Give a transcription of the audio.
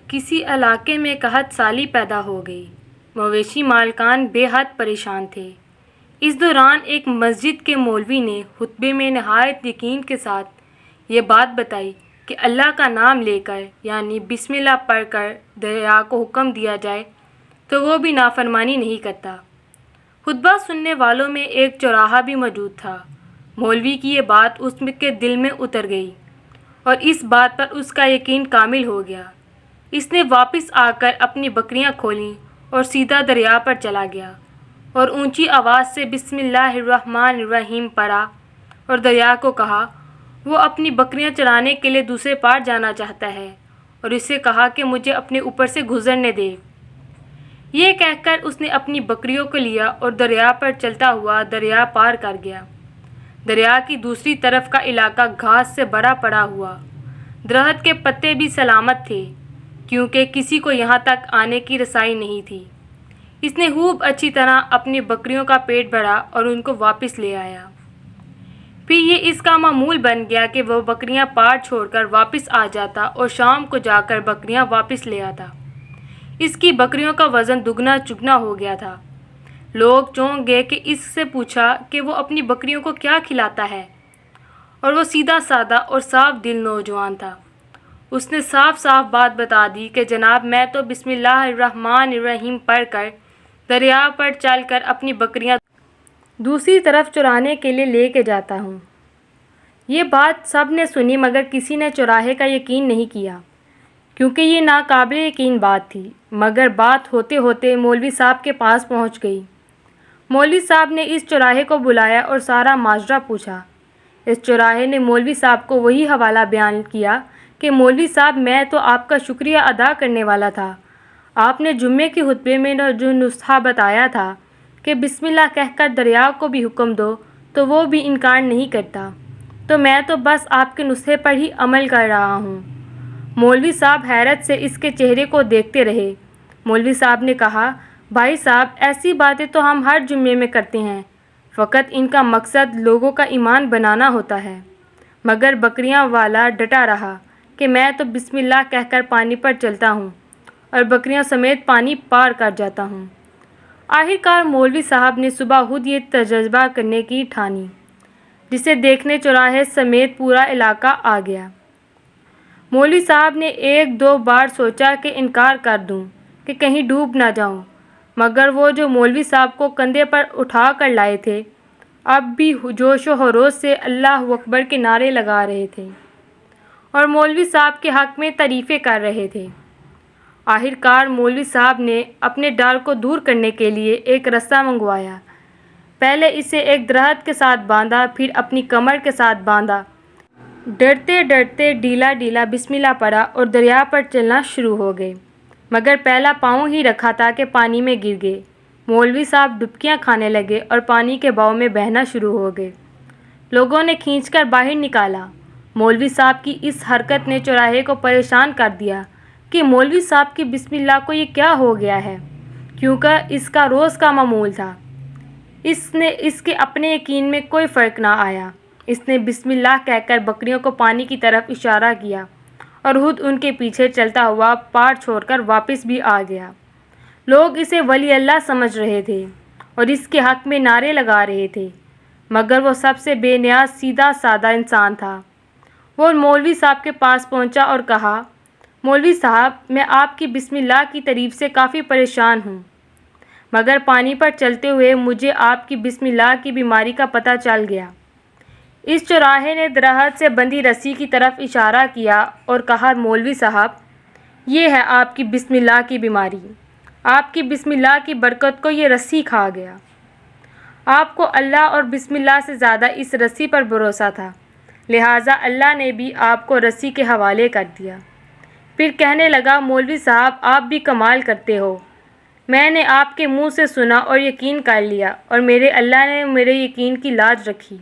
کسی علاقے میں قحط سالی پیدا ہو گئی۔ مویشی مالکان بے حد پریشان تھے۔ اس دوران ایک مسجد کے مولوی نے خطبے میں نہایت یقین کے ساتھ یہ بات بتائی کہ اللہ کا نام لے کر یعنی بسم اللہ پڑھ کر دریا کو حکم دیا جائے تو وہ بھی نافرمانی نہیں کرتا۔ خطبہ سننے والوں میں ایک چوراہا بھی موجود تھا۔ مولوی کی یہ بات اس کے دل میں اتر گئی اور اس بات پر اس کا یقین کامل ہو گیا۔ اس نے واپس آ کر اپنی بکریاں کھولیں اور سیدھا دریا پر چلا گیا اور اونچی آواز سے بسم اللہ الرحمن الرحیم پڑھا اور دریا کو کہا وہ اپنی بکریاں چرانے کے لیے دوسرے پار جانا چاہتا ہے اور اسے کہا کہ مجھے اپنے اوپر سے گزرنے دے۔ یہ کہہ کر اس نے اپنی بکریوں کو لیا اور دریا پر چلتا ہوا دریا پار کر گیا۔ دریا کی دوسری طرف کا علاقہ گھاس سے بھرا پڑا ہوا، درخت کے پتے بھی سلامت تھے کیونکہ کسی کو یہاں تک آنے کی رسائی نہیں تھی۔ اس نے خوب اچھی طرح اپنی بکریوں کا پیٹ بھرا اور ان کو واپس لے آیا۔ پھر یہ اس کا معمول بن گیا کہ وہ بکریاں پار چھوڑ کر واپس آ جاتا اور شام کو جا کر بکریاں واپس لے آتا۔ اس کی بکریوں کا وزن دگنا چگنا ہو گیا تھا۔ لوگ چونک گئے کہ اس سے پوچھا کہ وہ اپنی بکریوں کو کیا کھلاتا ہے، اور وہ سیدھا سادہ اور صاف دل نوجوان تھا۔ اس نے صاف صاف بات بتا دی کہ جناب میں تو بسم اللہ الرحمن الرحیم پڑھ کر دریا پر چل کر اپنی بکریاں دوسری طرف چرانے کے لیے لے کے جاتا ہوں۔ یہ بات سب نے سنی مگر کسی نے چوراہے کا یقین نہیں کیا کیونکہ یہ ناقابل یقین بات تھی، مگر بات ہوتے ہوتے مولوی صاحب کے پاس پہنچ گئی۔ مولوی صاحب نے اس چوراہے کو بلایا اور سارا ماجرا پوچھا۔ اس چوراہے نے مولوی صاحب کو وہی حوالہ بیان کیا کہ مولوی صاحب میں تو آپ کا شکریہ ادا کرنے والا تھا۔ آپ نے جمعے کے خطبے میں جو نسخہ بتایا تھا کہ بسم اللہ کہہ کر دریا کو بھی حکم دو تو وہ بھی انکار نہیں کرتا، تو میں تو بس آپ کے نسخے پر ہی عمل کر رہا ہوں۔ مولوی صاحب حیرت سے اس کے چہرے کو دیکھتے رہے۔ مولوی صاحب نے کہا بھائی صاحب ایسی باتیں تو ہم ہر جمعے میں کرتے ہیں، فقط ان کا مقصد لوگوں کا ایمان بنانا ہوتا ہے۔ مگر بکریاں والا ڈٹا رہا کہ میں تو بسم اللہ کہہ کر پانی پر چلتا ہوں اور بکریاں سمیت پانی پار کر جاتا ہوں۔ آخرکار مولوی صاحب نے صبح خود یہ تجربہ کرنے کی ٹھانی، جسے دیکھنے چوراہے سمیت پورا علاقہ آ گیا۔ مولوی صاحب نے ایک دو بار سوچا کہ انکار کر دوں کہ کہیں ڈوب نہ جاؤں، مگر وہ جو مولوی صاحب کو کندھے پر اٹھا کر لائے تھے اب بھی جوش و خروش سے اللہ اکبر کے نعرے لگا رہے تھے اور مولوی صاحب کے حق میں تعریفیں کر رہے تھے۔ آخرکار مولوی صاحب نے اپنے ڈر کو دور کرنے کے لیے ایک رسہ منگوایا۔ پہلے اسے ایک درخت کے ساتھ باندھا، پھر اپنی کمر کے ساتھ باندھا۔ ڈرتے ڈرتے ڈھیلا ڈھیلا بسم اللہ پڑھا اور دریا پر چلنا شروع ہو گئے، مگر پہلا پاؤں ہی رکھا تھا کہ پانی میں گر گئے۔ مولوی صاحب ڈبکیاں کھانے لگے اور پانی کے بہاؤ میں بہنا شروع ہو گئے۔ لوگوں نے کھینچ کر باہر نکالا۔ مولوی صاحب کی اس حرکت نے چوراہے کو پریشان کر دیا کہ مولوی صاحب کی بسم اللہ کو یہ کیا ہو گیا ہے، کیونکہ اس کا روز کا معمول تھا۔ اس کے اپنے یقین میں کوئی فرق نہ آیا۔ اس نے بسم اللہ کہہ کر بکریوں کو پانی کی طرف اشارہ کیا اور خود ان کے پیچھے چلتا ہوا پار چھوڑ کر واپس بھی آ گیا۔ لوگ اسے ولی اللہ سمجھ رہے تھے اور اس کے حق میں نعرے لگا رہے تھے، مگر وہ سب سے بے نیاز سیدھا سادہ انسان تھا۔ وہ مولوی صاحب کے پاس پہنچا اور کہا مولوی صاحب میں آپ کی بسم اللہ کی تعریف سے کافی پریشان ہوں، مگر پانی پر چلتے ہوئے مجھے آپ کی بسم اللہ کی بیماری کا پتہ چل گیا۔ اس چوراہے نے درخت سے بندھی رسی کی طرف اشارہ کیا اور کہا مولوی صاحب یہ ہے آپ کی بسم اللہ کی بیماری، آپ کی بسم اللہ کی برکت کو یہ رسی کھا گیا۔ آپ کو اللہ اور بسم اللہ سے زیادہ اس رسی پر بھروسہ تھا، لہٰذا اللہ نے بھی آپ کو رسی کے حوالے کر دیا۔ پھر کہنے لگا مولوی صاحب آپ بھی کمال کرتے ہو، میں نے آپ کے منہ سے سنا اور یقین کر لیا اور میرے اللہ نے میرے یقین کی لاج رکھی۔